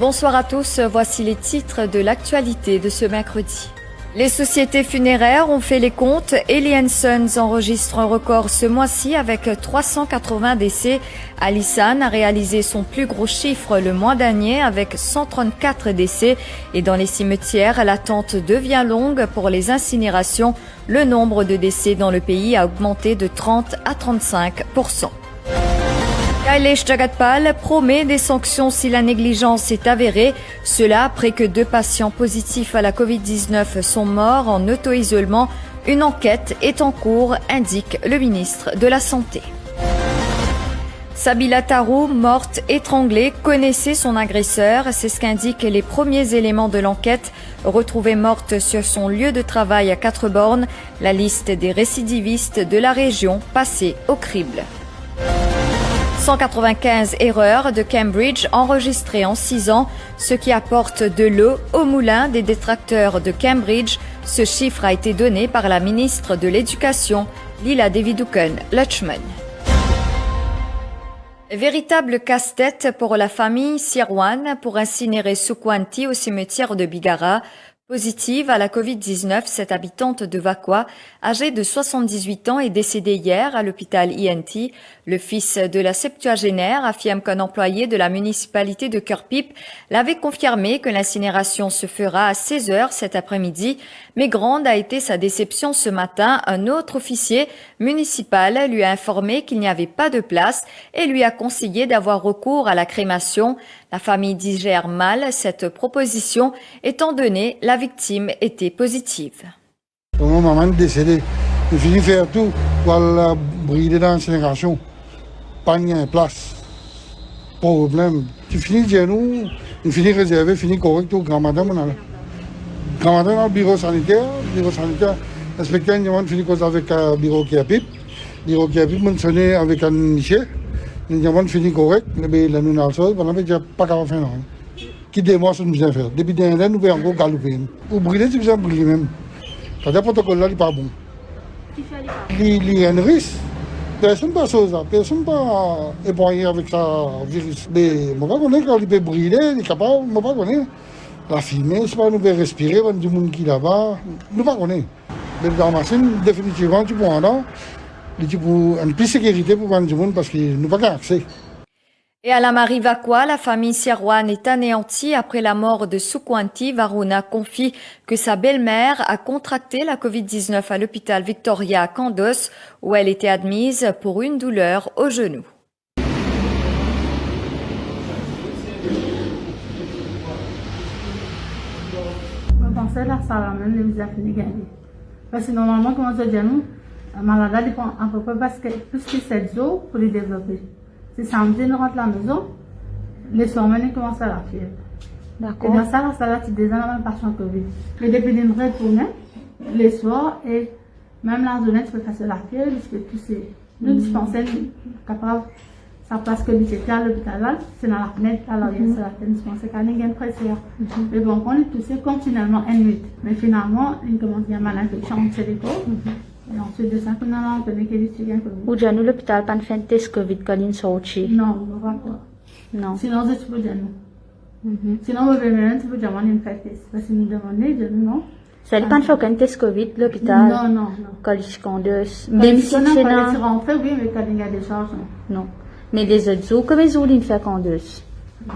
Bonsoir à tous, voici les titres de l'actualité de ce mercredi. Les sociétés funéraires ont fait les comptes. Helly & Sons enregistre un record ce mois-ci avec 380 décès. Alissan a réalisé son plus gros chiffre le mois dernier avec 134 décès. Et dans les cimetières, l'attente devient longue pour les incinérations. Le nombre de décès dans le pays a augmenté de 30 à 35%. Kailesh Jagatpal promet des sanctions si la négligence est avérée. Cela après que 2 patients positifs à la Covid-19 sont morts en auto-isolement. Une enquête est en cours, indique le ministre de la Santé. Sabila Tarou, morte étranglée, connaissait son agresseur. C'est ce qu'indiquent les premiers éléments de l'enquête. Retrouvée morte sur son lieu de travail à 4 bornes, la liste des récidivistes de la région passée au crible. 195 erreurs de Cambridge enregistrées en 6 ans, ce qui apporte de l'eau au moulin des détracteurs de Cambridge. Ce chiffre a été donné par la ministre de l'Éducation, Lila Deviduken-Lutchman. Véritable casse-tête pour la famille Sirwan pour incinérer Sukwanti au cimetière de Bigara. Positive à la Covid-19, cette habitante de Vakwa, âgée de 78 ans, est décédée hier à l'hôpital INT. Le fils de la septuagénaire affirme qu'un employé de la municipalité de Cœur-Pipe l'avait confirmé que l'incinération se fera à 16 heures cet après-midi. Mais grande a été sa déception ce matin. Un autre officier municipal lui a informé qu'il n'y avait pas de place et lui a conseillé d'avoir recours à la crémation. La famille digère mal cette proposition étant donné la victime était positive. Mon maman est décédée. J'ai fini de faire tout pour la brider dans l'incinération. Pas de place. Problème. Tu finis de nous, tu finis réservé, fini correct au grand-madame. Grand-madame dans le bureau sanitaire. L'inspecteur a fini cause avec le bureau qui a pipe. Le bureau qui a pipe, on sonné avec un Michel. Nous avons fini correct, mais là nous n'avons pas qu'à faire. Qui démarre ce que nous avons fait. Depuis des années, nous pouvons encore galoper. Pour brûler, c'est que brûler même. C'est-à-dire que le protocole là n'est pas bon. Il y a un risque. Personne ne peut épargner avec ça virus. Mais je ne sais pas quand il peut brûler, il est capable, je ne sais pas. La fumée, je ne peux pas respirer, il y a du monde qui est là-bas. Je ne sais pas. Mais dans la machine, définitivement, tu peux en avoir. Une plus sécurité pour vendre du monde parce qu'ils n'ont pas accès. Et à la Marie Vakwa, la famille Sirwan est anéantie après la mort de Sukwanti. Varuna confie que sa belle-mère a contracté la Covid-19 à l'hôpital Victoria à Kandos, où elle était admise pour une douleur au genou. Je pensais que ça va même les affaires gagner. Parce que normalement, comment ça dit nous? La maladie dépend à peu près parce que plus que 7 jours pour les développer. Si samedi, nous rentrons à la maison, les soirs, on commence à la fièvre. D'accord. Et dans ça, là, tu déjà dans le patient Covid. Mais depuis que nous retournons, les soirs, et même la journée, tu peux passer la fièvre, parce que tu sais, nous dispenser, capable, ça passe que j'étais à l'hôpital là, c'est dans la fenêtre, alors il y a ça, la dispenser quand il y a une pression. Mais bon, on est toussé continuellement une nuit. Mais finalement, il commence à y avoir une infection entre les corps. Et ensuite de ça, on a entendu qu'il y a un Covid. Ou déjà nous, l'hôpital, pas de fin de test Covid quand il sortit. Non, on ne va pas. Non. Sinon, c'est tout dire nous. Sinon, on va venir, tu peux demander une test. Parce que nous demandons, non. Ça dépend de faire un test Covid, l'hôpital. Non. Quand il se conduit. Même si c'est non. Tu rentres, oui, mais quand il y a des charges, non. Mais les autres jours, comment ils ont fait conduit?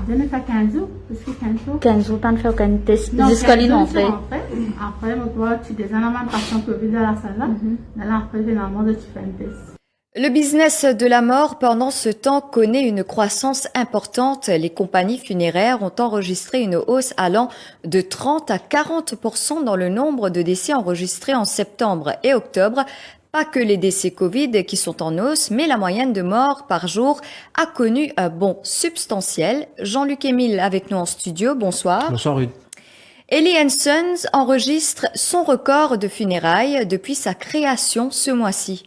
Je ne fais 15 jours, parce que 15 jours. 15 jours, pas de faire un test. Jusqu'à l'entrée. Après, tu es un patient Covid dans la salle là. Après, finalement, tu fais un test. Le business de la mort pendant ce temps connaît une croissance importante. Les compagnies funéraires ont enregistré une hausse allant de 30 à 40% dans le nombre de décès enregistrés en septembre et octobre. Pas que les décès Covid qui sont en hausse, mais la moyenne de morts par jour a connu un bond substantiel. Jean-Luc Émile avec nous en studio. Bonsoir. Bonsoir Ruth. Helly & Sons enregistre son record de funérailles depuis sa création ce mois-ci.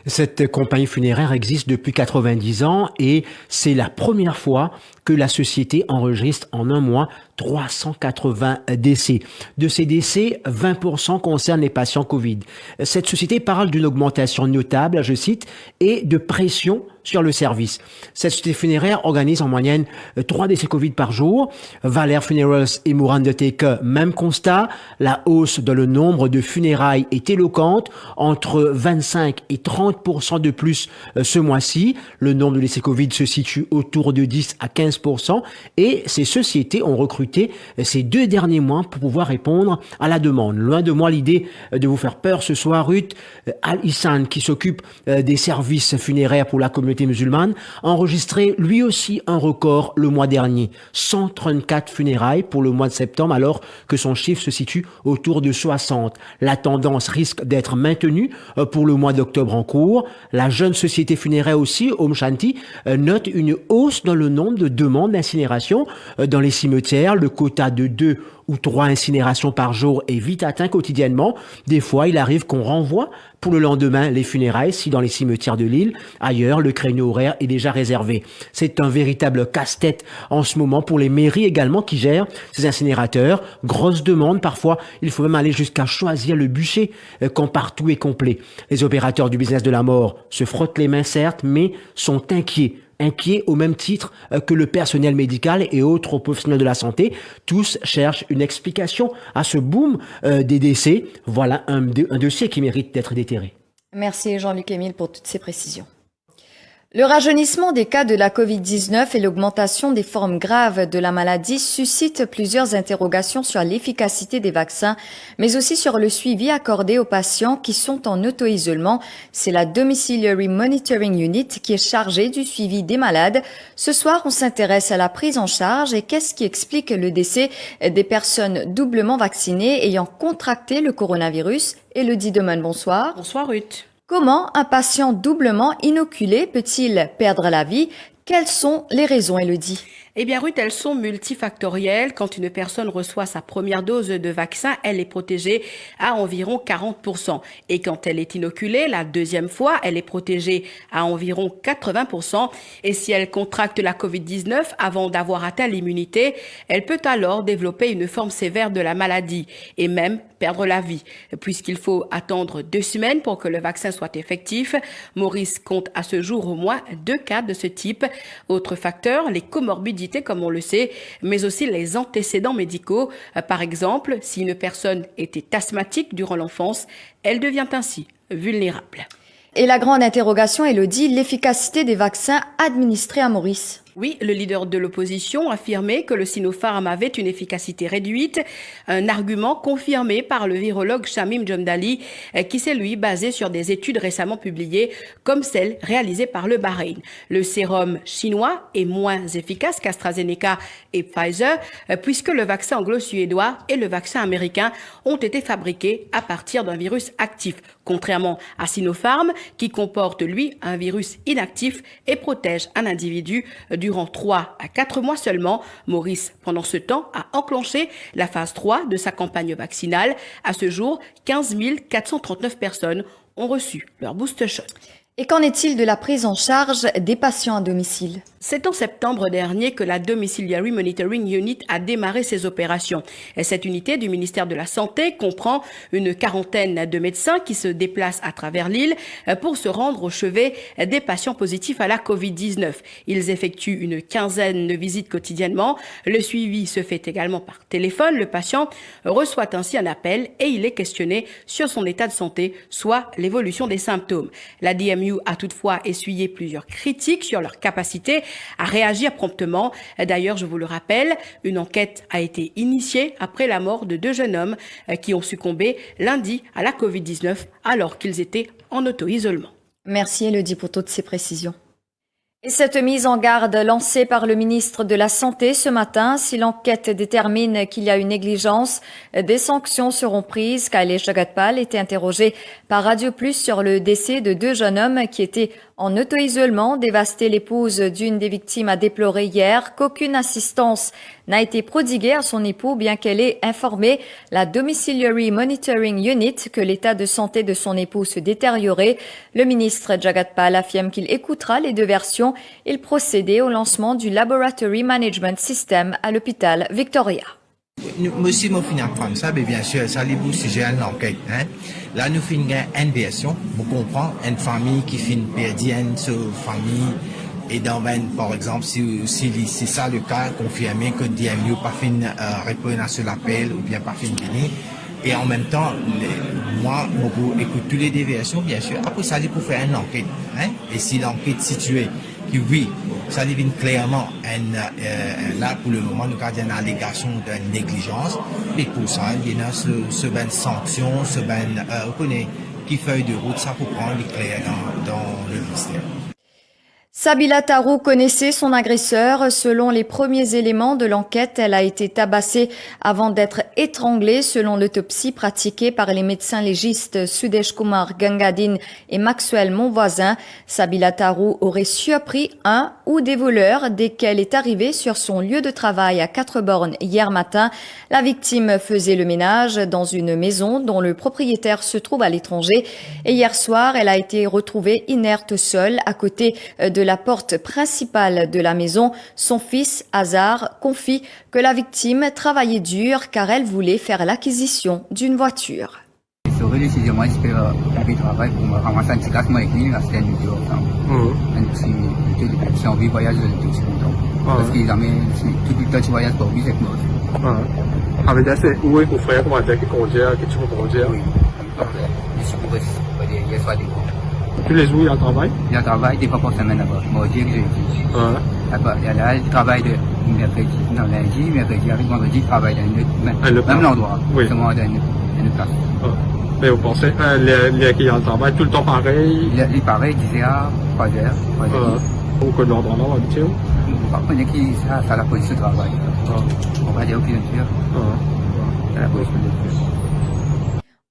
Cette compagnie funéraire existe depuis 90 ans et c'est la première fois que la société enregistre en un mois 380 décès. De ces décès, 20% concernent les patients Covid. Cette société parle d'une augmentation notable, je cite, et de pression sur le service. Cette société funéraire organise en moyenne 3 décès Covid par jour. Valère Funerals et Moore Undertaker, même constat. La hausse dans le nombre de funérailles est éloquente, entre 25 et 30% de plus ce mois-ci. Le nombre de décès Covid se situe autour de 10 à 15% et ces sociétés ont recruté ces 2 derniers mois pour pouvoir répondre à la demande. Loin de moi l'idée de vous faire peur ce soir, Ruth. Al-Hissan, qui s'occupe des services funéraires pour la communauté musulmane, a enregistré lui aussi un record le mois dernier. 134 funérailles pour le mois de septembre, alors que son chiffre se situe autour de 60. La tendance risque d'être maintenue pour le mois d'octobre en cours. La jeune société funéraire aussi, Om Shanti, note une hausse dans le nombre de demandes d'incinération dans les cimetières. Le quota de 2 ou 3 incinérations par jour est vite atteint quotidiennement. Des fois, il arrive qu'on renvoie pour le lendemain les funérailles si dans les cimetières de l'île. Ailleurs, le créneau horaire est déjà réservé. C'est un véritable casse-tête en ce moment pour les mairies également qui gèrent ces incinérateurs. Grosse demande, parfois il faut même aller jusqu'à choisir le bûcher quand partout est complet. Les opérateurs du business de la mort se frottent les mains certes, mais sont inquiets au même titre que le personnel médical et autres professionnels de la santé. Tous cherchent une explication à ce boom des décès. Voilà un dossier qui mérite d'être déterré. Merci Jean-Luc Émile pour toutes ces précisions. Le rajeunissement des cas de la Covid-19 et l'augmentation des formes graves de la maladie suscitent plusieurs interrogations sur l'efficacité des vaccins, mais aussi sur le suivi accordé aux patients qui sont en auto-isolement. C'est la Domiciliary Monitoring Unit qui est chargée du suivi des malades. Ce soir, on s'intéresse à la prise en charge et qu'est-ce qui explique le décès des personnes doublement vaccinées ayant contracté le coronavirus. Élodie Deman, bonsoir. Bonsoir Ruth. Comment un patient doublement inoculé peut-il perdre la vie? Quelles sont les raisons, Élodie? Eh bien Ruth, elles sont multifactorielles. Quand une personne reçoit sa première dose de vaccin, elle est protégée à environ 40%. Et quand elle est inoculée, la deuxième fois, elle est protégée à environ 80%. Et si elle contracte la Covid-19 avant d'avoir atteint l'immunité, elle peut alors développer une forme sévère de la maladie et même perdre la vie. Puisqu'il faut attendre 2 semaines pour que le vaccin soit effectif, Maurice compte à ce jour au moins 2 cas de ce type. Autre facteur, les comorbidités comme on le sait, mais aussi les antécédents médicaux. Par exemple, si une personne était asthmatique durant l'enfance, elle devient ainsi vulnérable. Et la grande interrogation, Élodie, l'efficacité des vaccins administrés à Maurice. Oui, le leader de l'opposition affirmait que le Sinopharm avait une efficacité réduite, un argument confirmé par le virologue Shamim Jomdali, qui s'est lui basé sur des études récemment publiées, comme celle réalisée par le Bahreïn. Le sérum chinois est moins efficace qu'AstraZeneca et Pfizer, puisque le vaccin anglo-suédois et le vaccin américain ont été fabriqués à partir d'un virus actif, contrairement à Sinopharm, qui comporte, lui, un virus inactif et protège un individu durant 3 à 4 mois seulement. Maurice, pendant ce temps, a enclenché la phase 3 de sa campagne vaccinale. À ce jour, 15 439 personnes ont reçu leur booster shot. Et qu'en est-il de la prise en charge des patients à domicile? C'est en septembre dernier que la Domiciliary Monitoring Unit a démarré ses opérations. Et cette unité du ministère de la Santé comprend une quarantaine de médecins qui se déplacent à travers l'île pour se rendre au chevet des patients positifs à la Covid-19. Ils effectuent une quinzaine de visites quotidiennement. Le suivi se fait également par téléphone. Le patient reçoit ainsi un appel et il est questionné sur son état de santé, soit l'évolution des symptômes. La DMU a toutefois essuyé plusieurs critiques sur leur capacité à réagir promptement. D'ailleurs, je vous le rappelle, une enquête a été initiée après la mort de 2 jeunes hommes qui ont succombé lundi à la Covid-19 alors qu'ils étaient en auto-isolement. Merci Élodie pour toutes ces précisions. Et cette mise en garde lancée par le ministre de la Santé ce matin, si l'enquête détermine qu'il y a une négligence, des sanctions seront prises. Kailesh Jagatpal était interrogé par Radio Plus sur le décès de 2 jeunes hommes qui étaient En auto-isolement, dévasté, l'épouse d'une des victimes a déploré hier qu'aucune assistance n'a été prodiguée à son époux, bien qu'elle ait informé la Domiciliary Monitoring Unit que l'état de santé de son époux se détériorait. Le ministre Jagat Pal affirme qu'il écoutera les deux versions. Il procédait au lancement du Laboratory Management System à l'hôpital Victoria. Monsieur mon final comme ça, mais bien sûr, ça les bouge sujet à l'enquête. Là, nous finissons une version, vous comprenez, une famille qui finit perdienne sur famille, et dans par exemple, si c'est ça le cas, confirmé que DMU pas fin répondre sur l'appel ou bien pas fin venir. Et en même temps, moi, je écoute toutes les déviations, bien sûr. Après, ça dit pour faire une enquête. Et si l'enquête située, que oui, ça devient clairement là, pour le moment, nous avons une allégation de négligence. Et pour ça, il y a une sanction, on connaît qui feuille de route, ça pour prendre les clairs dans le ministère. Sabila Tarou connaissait son agresseur. Selon les premiers éléments de l'enquête, elle a été tabassée avant d'être étranglée selon l'autopsie pratiquée par les médecins légistes Sudesh Kumar Gangadine et Maxwell Monvoisin. Sabila Tarou aurait surpris un ou des voleurs dès qu'elle est arrivée sur son lieu de travail à Quatre-Bornes hier matin. La victime faisait le ménage dans une maison dont le propriétaire se trouve à l'étranger. Et hier soir, elle a été retrouvée inerte seule à côté de la porte principale de la maison. Son fils, Hazar, confie que la victime travaillait dur car elle voulait faire l'acquisition d'une voiture. J'aurais décidé, moi, de faire un travail pour me ramasser un petit classement avec lui, là, c'était une vidéo. Un petit envie de voyage de tout longtemps. Parce qu'il a mis tout le temps de voyage pour lui, c'est mort. Avec ça, c'est où est mon frère, comment dire, qui conduit, qui tu peux conduire? Oui, je suis pour hier soir des cours. Tous les jours, il y a un travail? Il y a un travail, des fois par semaine là-bas. Moi, je dis que j'ai dit. Là, il travaille de mercredi, non, lundi, mercredi, avec vendredi, il travaille dans même l'endroit. Oui. Seulement dans une place. Mais vous pensez, qu'il y a un travail tout le temps pareil? Il est pareil, 10h, 3h. Ou que l'ordre là, un petit peu? Par contre, il y a la police de travail. On va dire aucune sûr. La police de travail.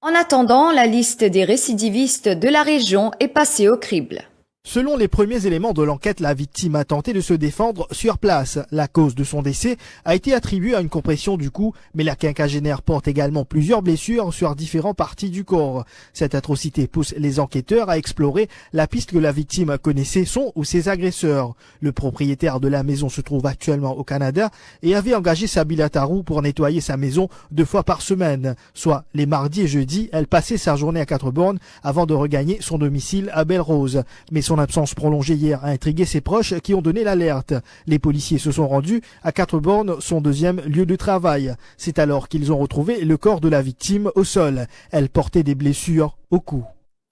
En attendant, la liste des récidivistes de la région est passée au crible. Selon les premiers éléments de l'enquête, la victime a tenté de se défendre sur place. La cause de son décès a été attribuée à une compression du cou, mais la quinquagénaire porte également plusieurs blessures sur différentes parties du corps. Cette atrocité pousse les enquêteurs à explorer la piste que la victime connaissait son ou ses agresseurs. Le propriétaire de la maison se trouve actuellement au Canada et avait engagé Sabila Tarou pour nettoyer sa maison 2 fois par semaine, soit les mardis et jeudis. Elle passait sa journée à Quatre-Bornes avant de regagner son domicile à Belle-Rose. Mais son absence prolongée hier a intrigué ses proches qui ont donné l'alerte. Les policiers se sont rendus à Quatre-Bornes, son deuxième lieu de travail. C'est alors qu'ils ont retrouvé le corps de la victime au sol. Elle portait des blessures au cou.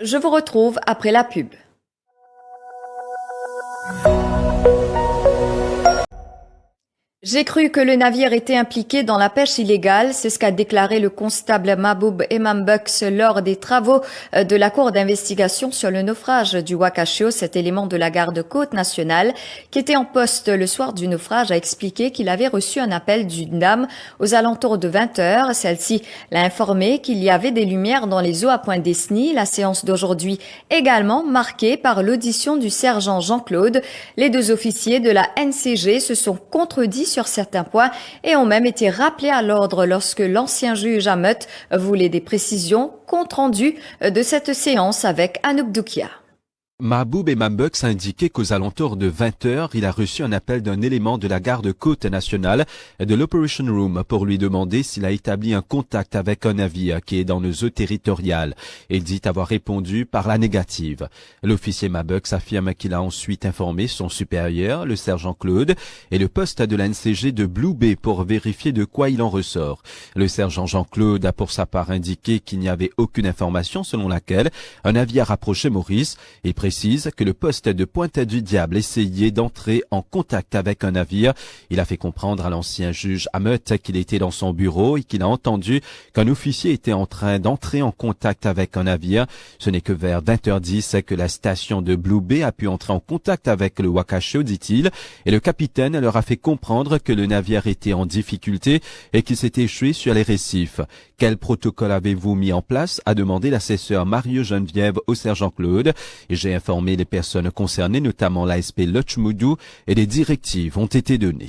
Je vous retrouve après la pub. J'ai cru que le navire était impliqué dans la pêche illégale, c'est ce qu'a déclaré le constable Mahboub Emambux lors des travaux de la cour d'investigation sur le naufrage du Wakashio. Cet élément de la garde-côte nationale qui était en poste le soir du naufrage a expliqué qu'il avait reçu un appel d'une dame aux alentours de 20h. Celle-ci l'a informé qu'il y avait des lumières dans les eaux à Pointe-Desny. La séance d'aujourd'hui également marquée par l'audition du sergent Jean-Claude. Les deux officiers de la NCG se sont contredits sur certains points et ont même été rappelés à l'ordre lorsque l'ancien juge Hamet voulait des précisions. Compte rendu de cette séance avec Anouk Doukia. Mahboub Emambux a indiqué qu'aux alentours de 20h, il a reçu un appel d'un élément de la garde-côte nationale de l'Operation Room pour lui demander s'il a établi un contact avec un navire qui est dans nos eaux territoriales. Il dit avoir répondu par la négative. L'officier Mahboub affirme qu'il a ensuite informé son supérieur, le sergent Claude, et le poste de la NCG de Blue Bay pour vérifier de quoi il en ressort. Le sergent Jean-Claude a pour sa part indiqué qu'il n'y avait aucune information selon laquelle un navire approchait Maurice. Il précise que le poste de Pointe-du-Diable essayait d'entrer en contact avec un navire. Il a fait comprendre à l'ancien juge Hamet qu'il était dans son bureau et qu'il a entendu qu'un officier était en train d'entrer en contact avec un navire. Ce n'est que vers 20h10 que la station de Blue Bay a pu entrer en contact avec le Wakashio, dit-il, et le capitaine leur a fait comprendre que le navire était en difficulté et qu'il s'était échoué sur les récifs. Quel protocole avez-vous mis en place? A demandé l'assesseur Mario Geneviève au sergent Claude. Et j'ai informer les personnes concernées, notamment l'ASP Lutchmoudou, et des directives ont été données.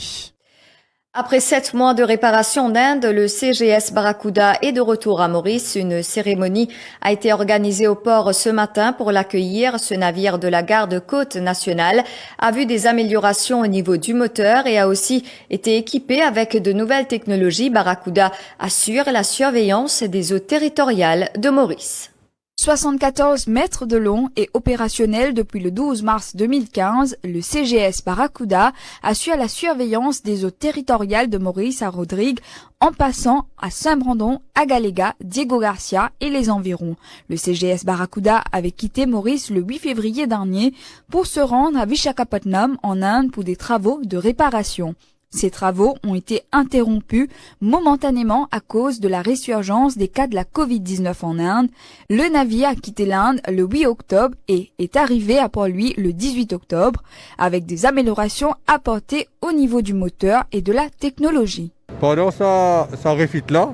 Après 7 mois de réparation en Inde, le CGS Barracuda est de retour à Maurice. Une cérémonie a été organisée au port ce matin pour l'accueillir. Ce navire de la garde-côte nationale a vu des améliorations au niveau du moteur et a aussi été équipé avec de nouvelles technologies. Barracuda assure la surveillance des eaux territoriales de Maurice. 74 mètres de long et opérationnel depuis le 12 mars 2015, le CGS Barracuda assure la surveillance des eaux territoriales de Maurice à Rodrigue en passant à Saint-Brandon, à Galéga, Diego Garcia et les environs. Le CGS Barracuda avait quitté Maurice le 8 février dernier pour se rendre à Vishakhapatnam en Inde pour des travaux de réparation. Ces travaux ont été interrompus momentanément à cause de la résurgence des cas de la Covid-19 en Inde. Le navire a quitté l'Inde le 8 octobre et est arrivé à Port-Louis le 18 octobre avec des améliorations apportées au niveau du moteur et de la technologie. Pendant sa refit-là,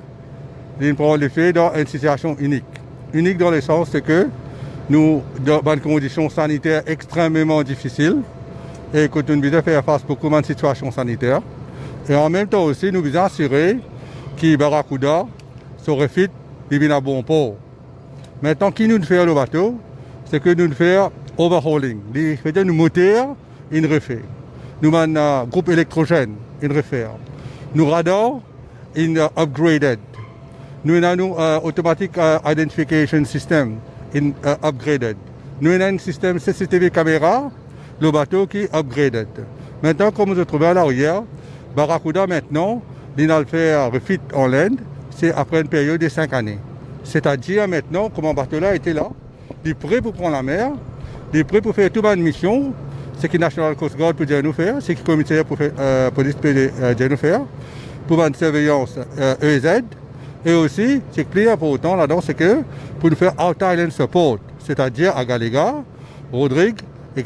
il prend l'effet dans une situation unique. Unique dans le sens que nous, dans des conditions sanitaires extrêmement difficiles, et que nous devons faire face à beaucoup de situations sanitaires. Et en même temps aussi, nous devons assurer que Barracuda se refit bien à bon port. Maintenant, qui nous fait le bateau, c'est que nous devons faire overhauling. Nous moteurs, ils refait. Nous avons un groupe électrogène, ils refait. Nous radars, ils upgraded. Nous avons un automatic identification system, ils upgraded. Nous avons un système CCTV caméra, le bateau qui est upgraded. Maintenant, comme vous trouvez à l'arrière, Barracuda maintenant, il a fait un refit en l'Inde, c'est après une période de 5 années. C'est-à-dire maintenant, comme un bateau-là était là, il est prêt pour prendre la mer, il est prêt pour faire toute une mission, ce que National Coast Guard peut dire nous faire, ce que le commissaire pour police peut dire nous faire, pour une surveillance EZ, et aussi, ce qui est plus important là-dedans, c'est que pour nous faire out-island support, c'est-à-dire à Galéga, Rodrigue,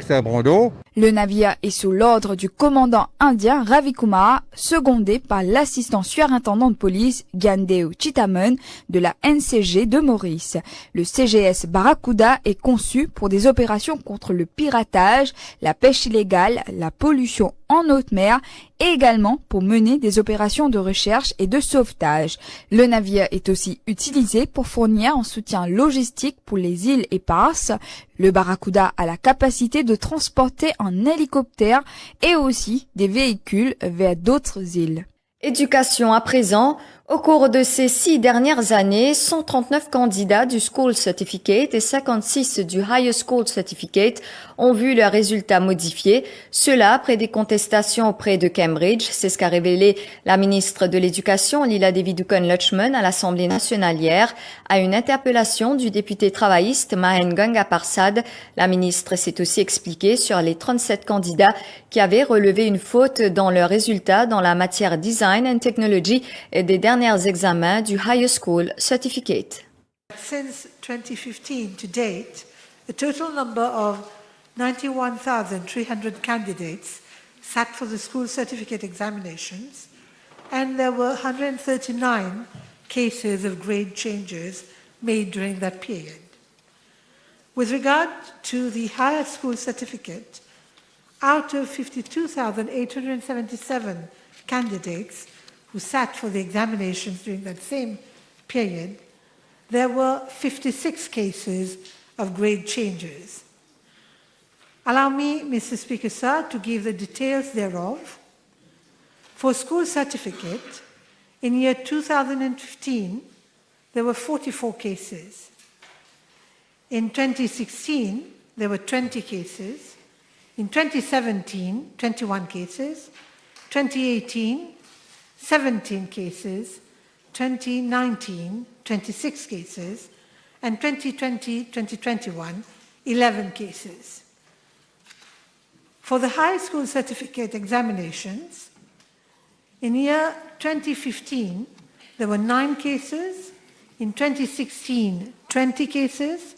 Saint-Brandon. Le navire est sous l'ordre du commandant indien Ravi Kumar, secondé par l'assistant surintendant de police Gandeo Chitaman de la NCG de Maurice. Le CGS Barracuda est conçu pour des opérations contre le piratage, la pêche illégale, la pollution en haute mer et également pour mener des opérations de recherche et de sauvetage. Le navire est aussi utilisé pour fournir un soutien logistique pour les îles éparses. Le Barracuda a la capacité de transporter un hélicoptère et aussi des véhicules vers d'autres îles. Éducation à présent. Au cours de ces 6 dernières années, 139 candidats du School Certificate et 56 du Higher School Certificate ont vu leurs résultats modifiés. Cela après des contestations auprès de Cambridge. C'est ce qu'a révélé la ministre de l'Éducation, Lila Devi-Dukan-Lutchman, à l'Assemblée nationale hier, à une interpellation du député travailliste Mahen Ganga-Parsad. La ministre s'est aussi expliquée sur les 37 candidats qui avaient relevé une faute dans leurs résultats dans la matière Design and Technology et des derniers examens du Higher School Certificate. Since 2015 to date, a total number of 91,300 candidates sat for the school certificate examinations, and there were 139 cases of grade changes made during that period. With regard to the higher school certificate, out of 52,877 candidates who sat for the examinations during that same period, there were 56 cases of grade changes. Allow me, Mr. Speaker, sir, to give the details thereof. For school certificate, in year 2015, there were 44 cases. In 2016, there were 20 cases. In 2017, 21 cases. 2018, 17 cases, 2019, 26 cases, and 2020-2021, 11 cases. For the high school certificate examinations, in year 2015, there were 9 cases, in 2016, 20 cases,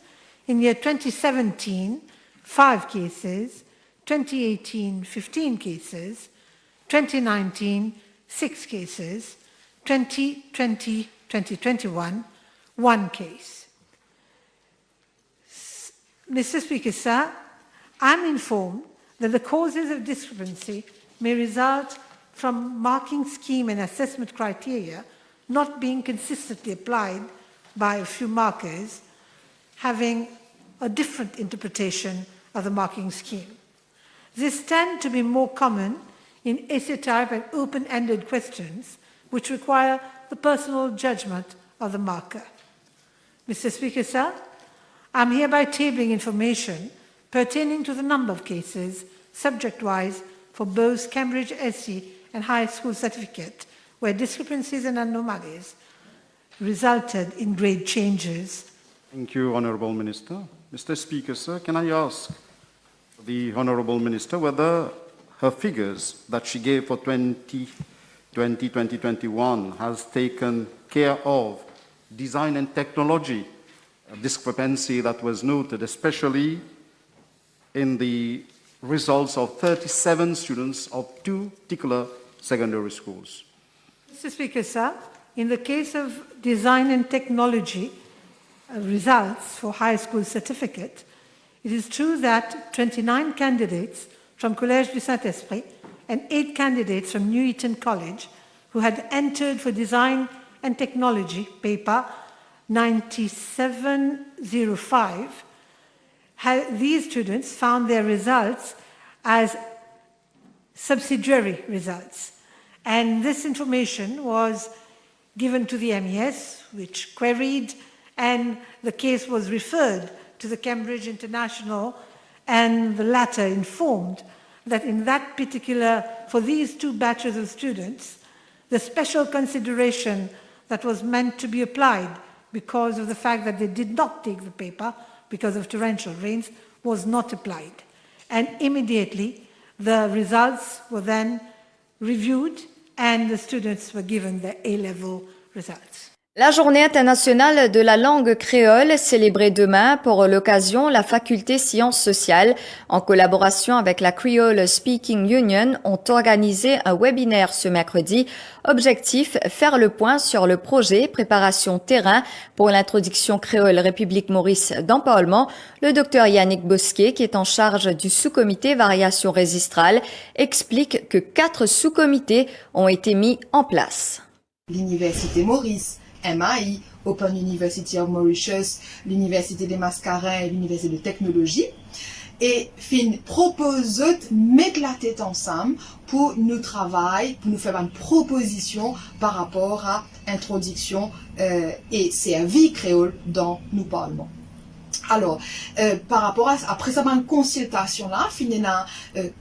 in year 2017, 5 cases, 2018, 15 cases, 2019, 6 cases, 2020-2021, 1 case. Mr. Speaker, sir, I'm informed that the causes of discrepancy may result from marking scheme and assessment criteria not being consistently applied by a few markers having a different interpretation of the marking scheme. This tends to be more common in essay type and open-ended questions which require the personal judgment of the marker. Mr. Speaker, sir, I'm hereby tabling information pertaining to the number of cases, subject-wise, for both Cambridge SC and high school certificate, where discrepancies and anomalies resulted in grade changes. Thank you, Honourable Minister. Mr. Speaker, sir, can I ask the Honourable Minister whether her figures that she gave for 2020-2021 has taken care of design and technology discrepancy that was noted, especially in the results of 37 students of 2 particular secondary schools. Mr. Speaker, sir, in the case of design and technology results for high school certificate, it is true that 29 candidates from Collège du Saint-Esprit and 8 candidates from New Eton College who had entered for design and technology paper 9705, these students found their results as subsidiary results. And this information was given to the MES, which queried, and the case was referred to the Cambridge International, and the latter informed that in that particular, for these 2 batches of students, the special consideration that was meant to be applied because of the fact that they did not take the paper because of torrential rains was not applied. And immediately, the results were then reviewed and the students were given their A-level results. La journée internationale de la langue créole, célébrée demain, pour l'occasion, la faculté sciences sociales, en collaboration avec la Creole Speaking Union, ont organisé un webinaire ce mercredi. Objectif, faire le point sur le projet préparation terrain pour l'introduction créole République Maurice dans Parlement. Le docteur Yannick Bosquet, qui est en charge du sous-comité variation résistrale, explique que 4 sous-comités ont été mis en place. L'Université Maurice, MAI, Open University of Mauritius, l'Université des Mascarins et l'Université de Technologie, et fin propose de mettre la tête ensemble pour nous travailler, pour nous faire une proposition par rapport à introduction et service créole dans nos parlements. Alors, par rapport à après ça, une consultation là, finalement,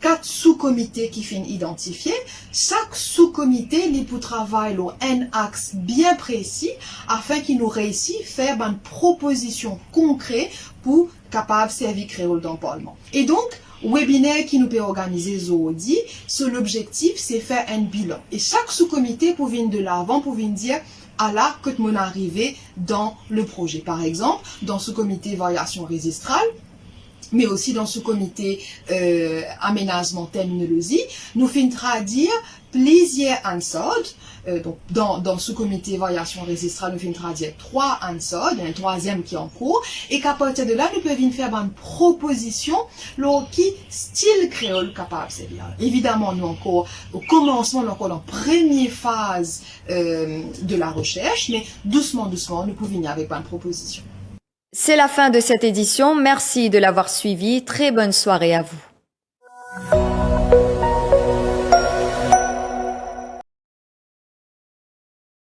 4 sous-comités qui finissent identifiés. Chaque sous-comité, il pour travailler un axe bien précis afin qu'il nous réussisse faire une proposition concrète pour capable servir créole dans le Parlement. Et donc, webinaire qui nous peut organiser aujourd'hui, l'objectif, c'est faire un bilan. Et chaque sous-comité pour venir de l'avant, pour venir dire à la que mon arrivée dans le projet. Par exemple, dans ce comité variation résistrale, mais aussi dans ce comité aménagement terminologie, nous finissons traduire plusieurs answers. Donc, dans ce comité variation résistrale, nous finissons traduire 3 answers, il y a un 3e qui est en cours, et qu'à partir de là, nous pouvons faire une proposition qui style créole capable de servir. Évidemment, nous encore au commencement, nous encore dans la première phase de la recherche, mais doucement, nous pouvons venir avec une proposition. C'est la fin de cette édition. Merci de l'avoir suivi. Très bonne soirée à vous.